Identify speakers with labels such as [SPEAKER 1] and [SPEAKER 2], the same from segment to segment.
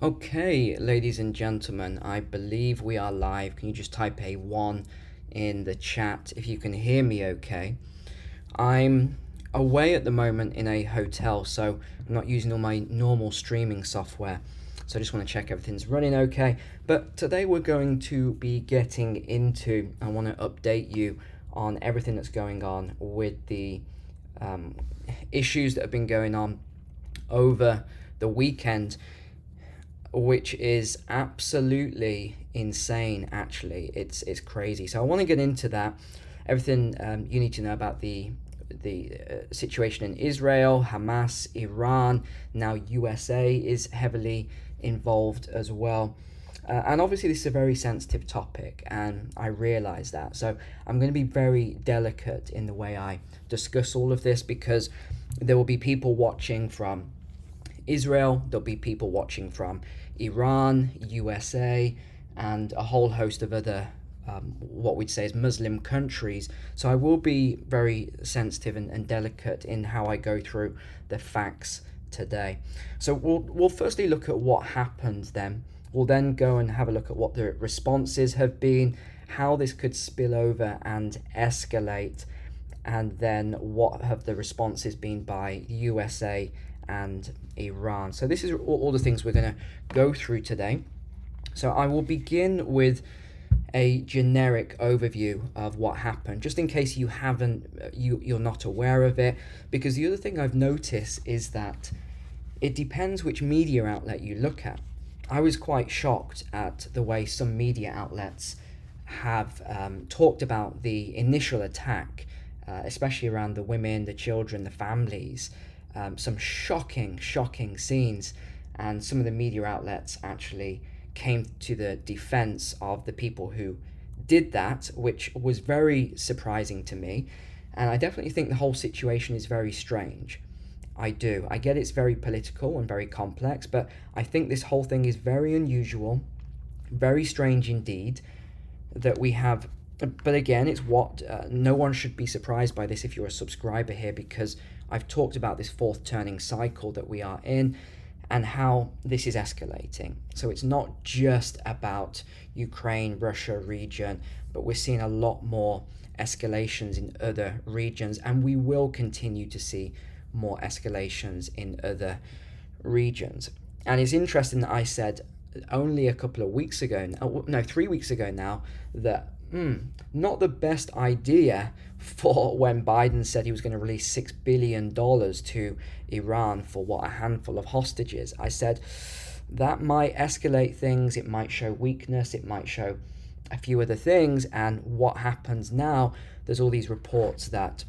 [SPEAKER 1] Okay, ladies and gentlemen, I believe we are live. Can you just type a 1 in the chat if you can hear me okay? I'm away at the moment in a hotel, so I'm not using all my normal streaming software. So I just want to check everything's running okay. But today we're going to be getting into, I want to update you on everything that's going on with the um, issues that have been going on over the weekend, which is absolutely insane. Actually, it's crazy. So I want to get into that, everything you need to know about the situation in Israel, Hamas, Iran. Now USA is heavily involved as well. And obviously, this is a very sensitive topic, and I realize that. So, I'm going to be very delicate in the way I discuss all of this because there will be people watching from Israel, there'll be people watching from Iran, USA, and a whole host of other what we'd say is Muslim countries. So I will be very sensitive and delicate in how I go through the facts today. So we'll firstly look at what happened then. We'll then go and have a look at what the responses have been, how this could spill over and escalate, and then what have the responses been by the USA and Iran. So this is all the things we're going to go through today. So I will begin with a generic overview of what happened, just in case you haven't, you're not aware of it. Because the other thing I've noticed is that it depends which media outlet you look at. I was quite shocked at the way some media outlets have talked about the initial attack, especially around the women, the children, the families. Some shocking scenes, and some of the media outlets actually came to the defense of the people who did that, which was very surprising to me. And I definitely think the whole situation is very strange. I do. I get it's very political and very complex, but I think this whole thing is very unusual, very strange indeed, that we have. But again, it's what no one should be surprised by this if you're a subscriber here, because I've talked about this fourth turning cycle that we are in and how this is escalating. So it's not just about Ukraine, Russia region, but we're seeing a lot more escalations in other regions, and we will continue to see more escalations in other regions. And it's interesting that I said only a couple of weeks ago, no, 3 weeks ago now, that not the best idea for when Biden said he was going to release $6 billion to Iran for a handful of hostages. I said that might escalate things, it might show weakness, it might show a few other things. And what happens now, there's all these reports that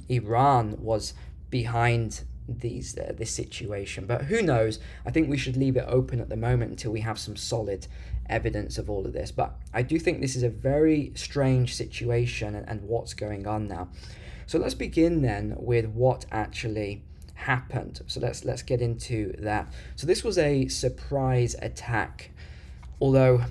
[SPEAKER 1] Iran was behind this situation, but who knows? I think we should leave it open at the moment until we have some solid evidence of all of this. But I do think this is a very strange situation and what's going on now. So let's begin then with what actually happened. So let's get into that. So this was a surprise attack, although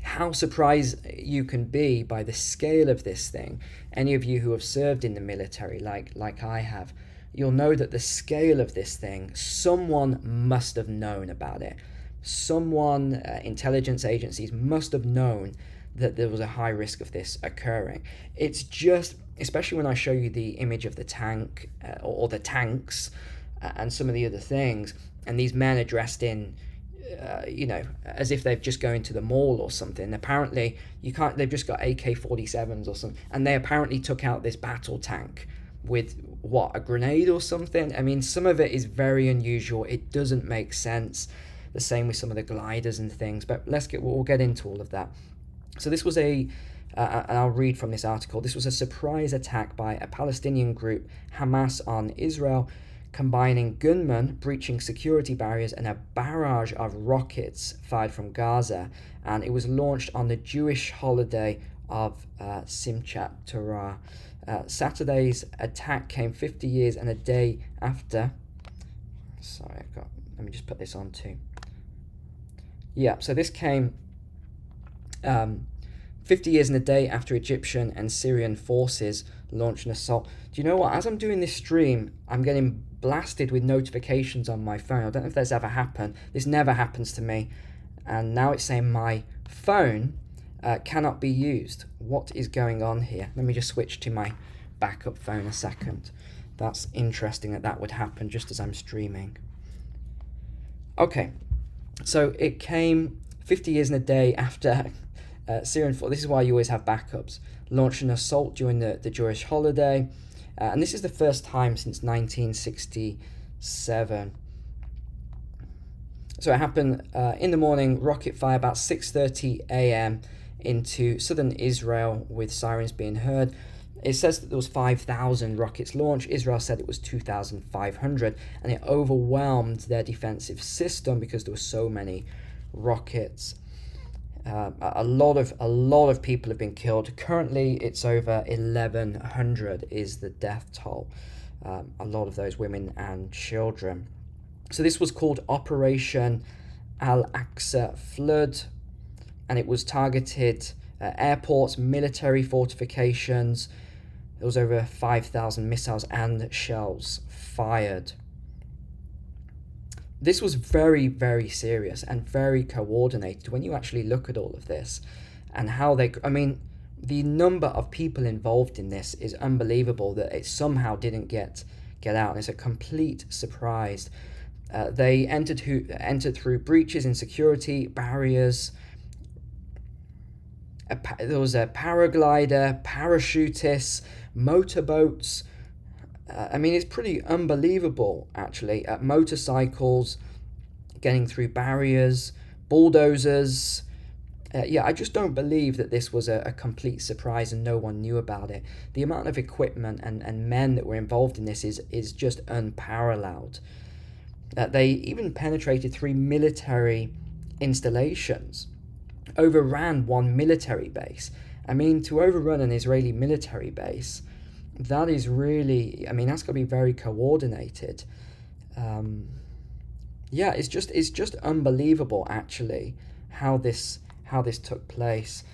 [SPEAKER 1] how surprised you can be by the scale of this thing. Any of you who have served in the military like I have, you'll know that the scale of this thing, someone must have known about it. Someone, intelligence agencies must have known that there was a high risk of this occurring. It's just, especially when I show you the image of the tank or the tanks and some of the other things, and these men are dressed in, as if they've just gone to the mall or something. Apparently, they've just got AK-47s or something, and they apparently took out this battle tank with a grenade or something. I mean, some of it is very unusual. It doesn't make sense. The same with some of the gliders and things, but we'll get into all of that. So this was and I'll read from this article. This was a surprise attack by a Palestinian group, Hamas, on Israel, combining gunmen breaching security barriers and a barrage of rockets fired from Gaza. And it was launched on the Jewish holiday of Simchat Torah. Saturday's attack came 50 years and a day after. Sorry, let me just put this on too. Yeah, so this came 50 years and a day after Egyptian and Syrian forces launched an assault. Do you know what? As I'm doing this stream, I'm getting blasted with notifications on my phone. I don't know if that's ever happened. This never happens to me. And now it's saying my phone cannot be used. What is going on here? Let me just switch to my backup phone a second. That's interesting that would happen just as I'm streaming. Okay, so it came 50 years and a day after Syrian force. This is why you always have backups. Launched an assault during the Jewish holiday. And this is the first time since 1967. So it happened in the morning, rocket fire about 6:30 a.m. into southern Israel with sirens being heard. It says that there was 5,000 rockets launched. Israel said it was 2,500, and it overwhelmed their defensive system because there were so many rockets. A lot of people have been killed. Currently, it's over 1,100 is the death toll. A lot of those women and children. So this was called Operation Al-Aqsa Flood, and it was targeted airports, military fortifications. There was over 5,000 missiles and shells fired. This was very, very serious and very coordinated when you actually look at all of this and how the number of people involved in this is unbelievable that it somehow didn't get out. It's a complete surprise. They entered through breaches in security barriers. There was a paraglider, parachutists, motorboats. It's pretty unbelievable, actually. Motorcycles, getting through barriers, bulldozers. I just don't believe that this was a complete surprise and no one knew about it. The amount of equipment and men that were involved in this is just unparalleled. They even penetrated 3 military installations, overran 1 military base. To overrun an Israeli military base, that is really, that's got to be very coordinated. It's just unbelievable, actually, how this took place.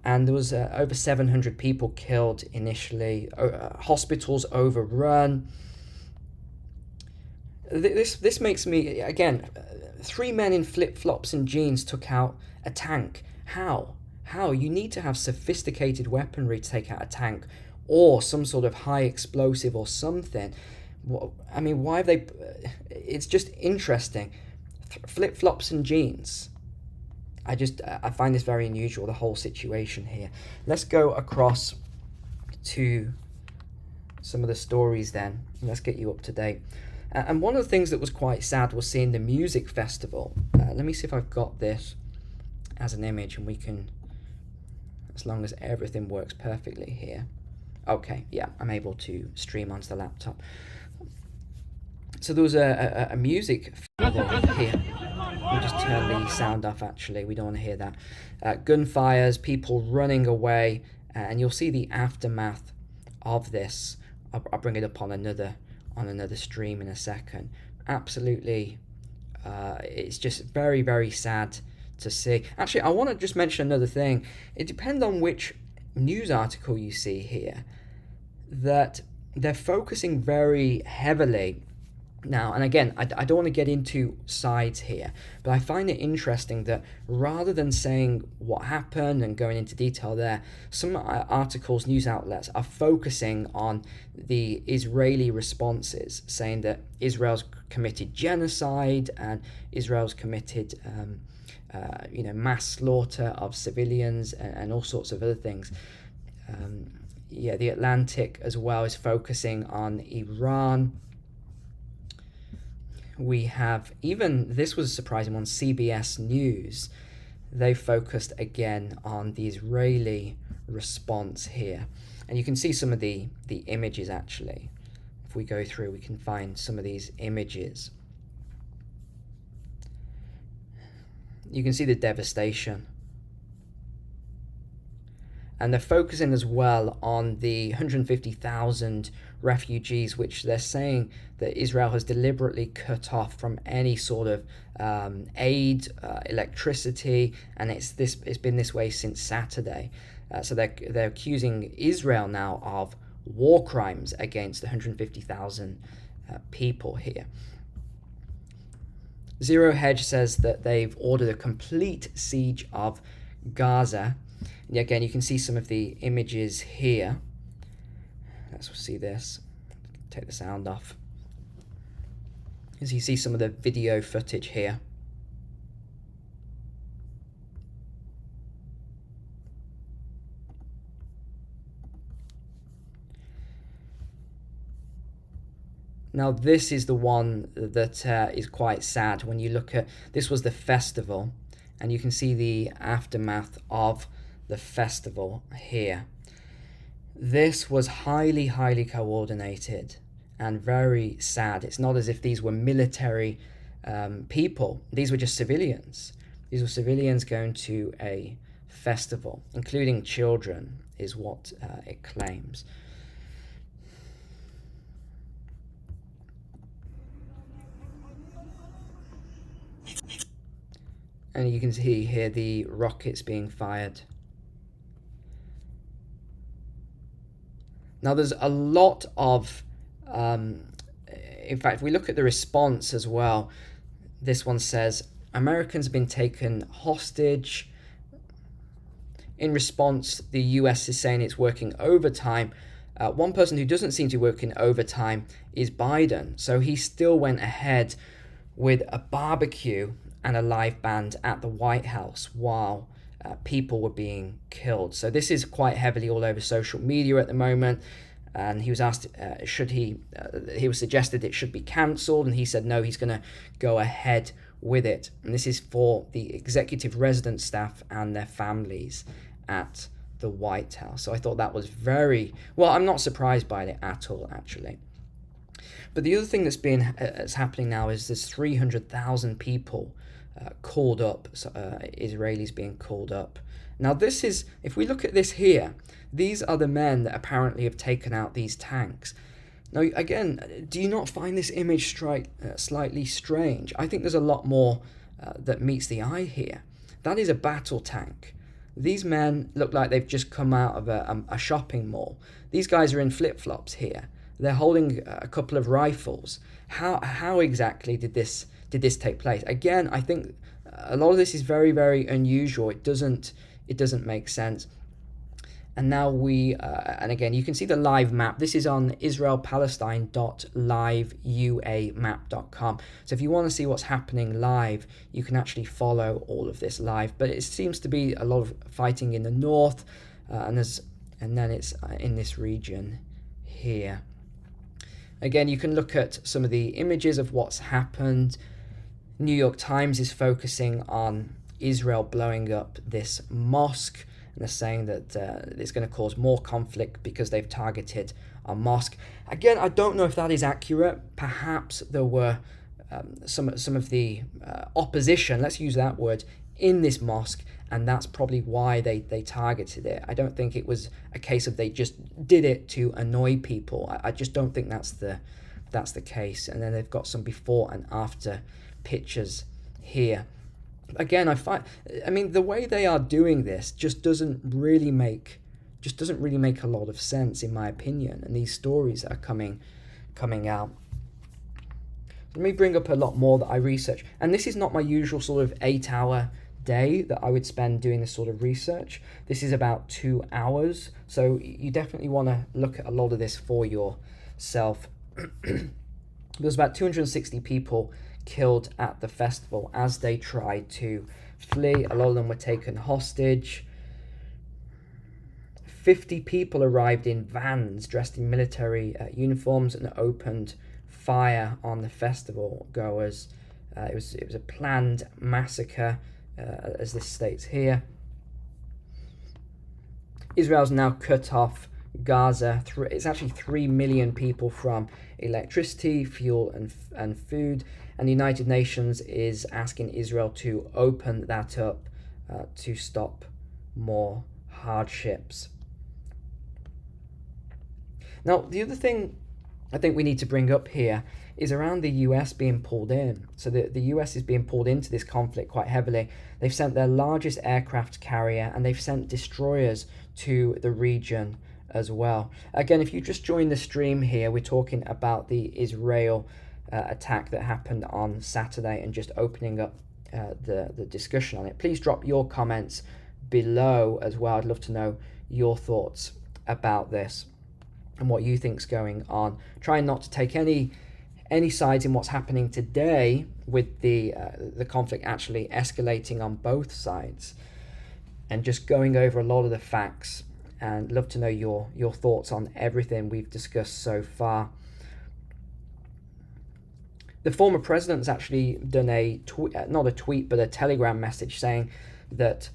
[SPEAKER 1] And there was over 700 people killed initially, hospitals overrun. This makes me, again, 3 men in flip-flops and jeans took out a tank. How? You need to have sophisticated weaponry to take out a tank, or some sort of high explosive or something. Why have they... It's just interesting. Flip-flops and jeans. I find this very unusual, the whole situation here. Let's go across to some of the stories then. Let's get you up to date. And one of the things that was quite sad was seeing the music festival. Let me see if I've got this as an image, and we can, as long as everything works perfectly here. Okay, yeah, I'm able to stream onto the laptop. So there was a music festival here. We'll just turn the sound off, actually. We don't want to hear that. Gunfires, people running away, and you'll see the aftermath of this. I'll bring it up on another stream in a second. Absolutely, it's just very, very sad to see. Actually, I want to just mention another thing. It depends on which news article you see here, that they're focusing very heavily now, and again, I don't want to get into sides here, but I find it interesting that rather than saying what happened and going into detail there, some articles, news outlets are focusing on the Israeli responses, saying that Israel's committed genocide and Israel's committed mass slaughter of civilians and all sorts of other things. The Atlantic as well is focusing on Iran. We have, even, this was a surprising one, CBS News. They focused again on the Israeli response here. And you can see some of the images, actually. If we go through, we can find some of these images. You can see the devastation. And they're focusing as well on the 150,000 refugees, which they're saying that Israel has deliberately cut off from any sort of aid, electricity, and it's been this way since Saturday. So they're accusing Israel now of war crimes against the 150,000 people here. Zero Hedge says that they've ordered a complete siege of Gaza. And again, you can see some of the images here. Let's see this. Take the sound off. As you see some of the video footage here. Now this is the one that is quite sad. When you look at, this was the festival, and you can see the aftermath of the festival here. This was highly coordinated and very sad. It's not as if these were military people. These were just civilians. These were civilians going to a festival, including children, is what it claims. And you can see here the rockets being fired. Now there's a lot of, in fact, if we look at the response as well, this one says, Americans have been taken hostage. In response, the US is saying it's working overtime. One person who doesn't seem to be working overtime is Biden. So he still went ahead with a barbecue and a live band at the White House while people were being killed. So this is quite heavily all over social media at the moment. And he was asked, he was suggested it should be cancelled, and he said no, he's going to go ahead with it. And this is for the executive resident staff and their families at the White House. So I thought that was very, well, I'm not surprised by it at all, actually. But the other thing that's happening now is there's 300,000 people called up, Israelis being called up. Now this is, if we look at this here, these are the men that apparently have taken out these tanks. Now again, do you not find this image slightly strange? I think there's a lot more that meets the eye here. That is a battle tank. These men look like they've just come out of a shopping mall. These guys are in flip-flops here. They're holding a couple of rifles. How exactly did this take place? Again, I think a lot of this is very unusual. It doesn't make sense. And now and again, you can see the live map. This is on israelpalestine.liveuamap.com. So if you want to see what's happening live, you can actually follow all of this live. But it seems to be a lot of fighting in the north, and then it's in this region here. Again, you can look at some of the images of what's happened. New York Times is focusing on Israel blowing up this mosque, and they're saying that it's going to cause more conflict because they've targeted a mosque. Again, I don't know if that is accurate. Perhaps there were some of the opposition, let's use that word, in this mosque, and that's probably why they targeted it. I don't think it was a case of they just did it to annoy people. I just don't think that's the case. And then they've got some before and after pictures here. Again, I mean, the way they are doing this just doesn't really make a lot of sense, in my opinion. And these stories that are coming out. Let me bring up a lot more that I research. And this is not my usual sort of 8-hour day that I would spend doing this sort of research. This is about 2 hours. So you definitely want to look at a lot of this for yourself. There's about 260 people killed at the festival as they tried to flee. A lot of them were taken hostage. 50 people arrived in vans dressed in military uniforms and opened fire on the festival goers. It was a planned massacre, as this states here. Israel's now cut off Gaza. It's actually 3 million people from electricity, fuel, and food. And the United Nations is asking Israel to open that up to stop more hardships. Now, the other thing I think we need to bring up here is around the US being pulled in. So the US is being pulled into this conflict quite heavily. They've sent their largest aircraft carrier and they've sent destroyers to the region as well. Again, if you just joined the stream here, we're talking about the Israel attack that happened on Saturday and just opening up the discussion on it. Please drop your comments below as well. I'd love to know your thoughts about this and what you think's going on. Trying not to take any sides in what's happening today with the conflict actually escalating on both sides, and just going over a lot of the facts, and love to know your thoughts on everything we've discussed so far. The former president's actually done a not a tweet, but a Telegram message saying that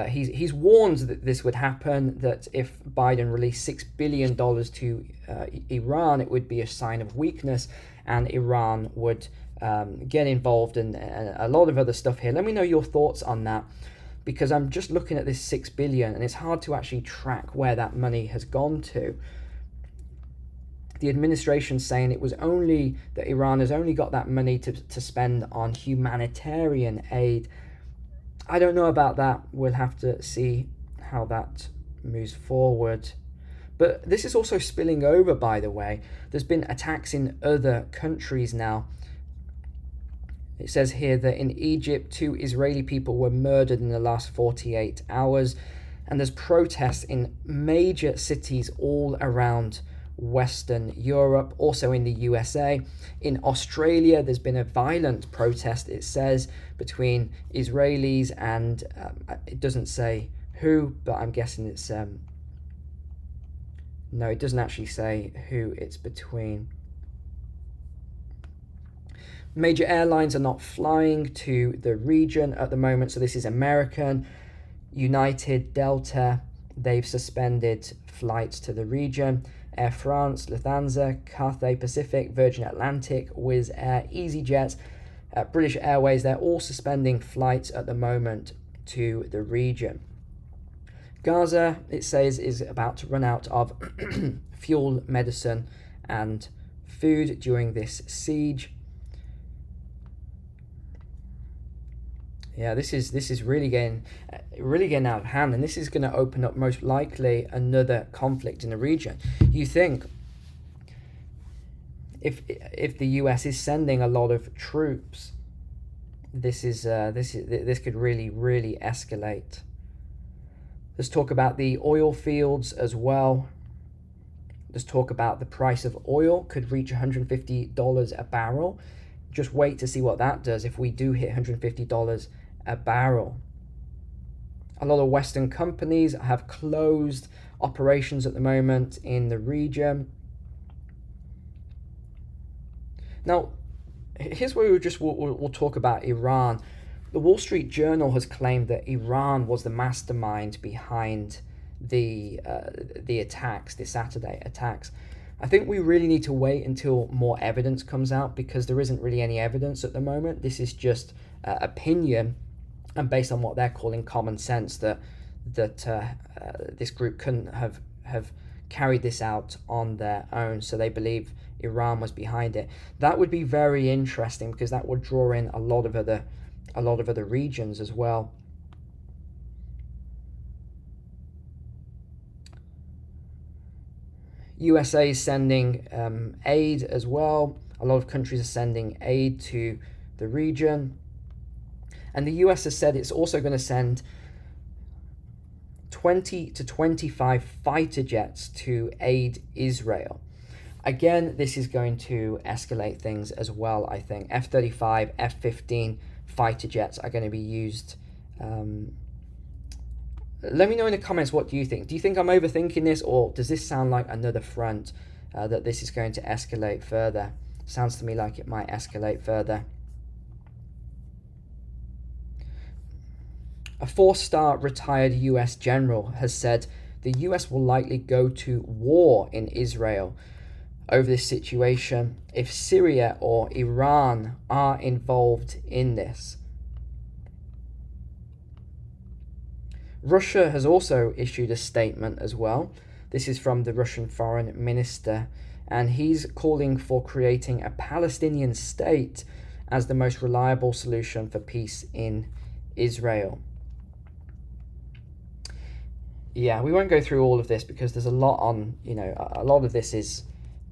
[SPEAKER 1] he's warned that this would happen, that if Biden released $6 billion to Iran, it would be a sign of weakness, and Iran would get involved in a lot of other stuff here. Let me know your thoughts on that, because I'm just looking at this $6 billion, and it's hard to actually track where that money has gone to. The administration's saying it was only that Iran has only got that money to spend on humanitarian aid. I don't know about that. We'll have to see how that moves forward. But this is also spilling over, by the way. There's been attacks in other countries now. It says here that in Egypt, 2 Israeli people were murdered in the last 48 hours. And there's protests in major cities all around Western Europe, also in the USA. In Australia, there's been a violent protest, it says, between Israelis and it doesn't say who, but I'm guessing it's no, it doesn't actually say who it's between. Major airlines are not flying to the region at the moment, so this is American, United, Delta. They've suspended flights to the region. Air France, Lufthansa, Cathay Pacific, Virgin Atlantic, Wizz Air, EasyJet, British Airways, they're all suspending flights at the moment to the region. Gaza, it says, is about to run out of fuel, medicine, and food during this siege. Yeah, this is really getting out of hand, and this is going to open up most likely another conflict in the region. You think if the US is sending a lot of troops, this could really escalate. Let's talk about the oil fields as well. Let's talk about the price of oil could reach $150 a barrel. Just wait to see what that does if we do hit $150 a barrel. A lot of Western companies have closed operations at the moment in the region. Now, here's where we'll talk about Iran. The Wall Street Journal has claimed that Iran was the mastermind behind the attacks, the Saturday attacks. I think we really need to wait until more evidence comes out, because there isn't really any evidence at the moment. This is just opinion, and based on what they're calling common sense, that this group couldn't have carried this out on their own, so they believe Iran was behind it. That would be very interesting, because that would draw in a lot of other regions as well. USA is sending aid as well. A lot of countries are sending aid to the region. And the US has said it's also going to send 20 to 25 fighter jets to aid Israel. Again, this is going to escalate things as well, I think. F-35, F-15 fighter jets are going to be used. Let me know in the comments, what do you think? Do you think I'm overthinking this, or does this sound like another front that this is going to escalate further? Sounds to me like it might escalate further. A 4-star retired US general has said the US will likely go to war in Israel over this situation if Syria or Iran are involved in this. Russia has also issued a statement as well. This is from the Russian foreign minister, and he's calling for creating a Palestinian state as the most reliable solution for peace in Israel. Yeah, we won't go through all of this because there's a lot on, a lot of this is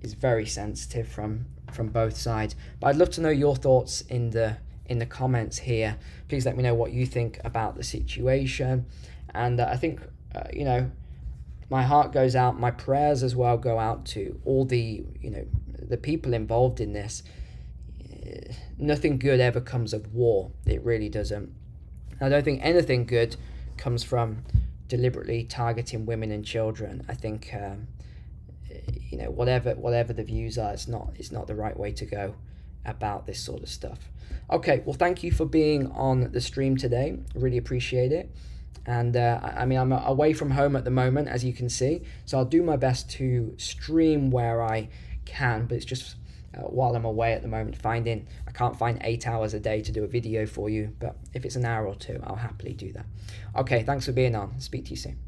[SPEAKER 1] very sensitive from both sides. But I'd love to know your thoughts in the comments here. Please let me know what you think about the situation. And I think, my heart goes out, my prayers as well go out to all the, the people involved in this. Nothing good ever comes of war. It really doesn't. I don't think anything good comes from deliberately targeting women and children. I think, whatever the views are, it's not the right way to go about this sort of stuff. Okay, well, thank you for being on the stream today. Really appreciate it. And I'm away from home at the moment, as you can see, so I'll do my best to stream where I can, but it's just while I'm away at the moment, I can't find 8 hours a day to do a video for you, but if it's an hour or two, I'll happily do that. Okay, thanks for being on. Speak to you soon.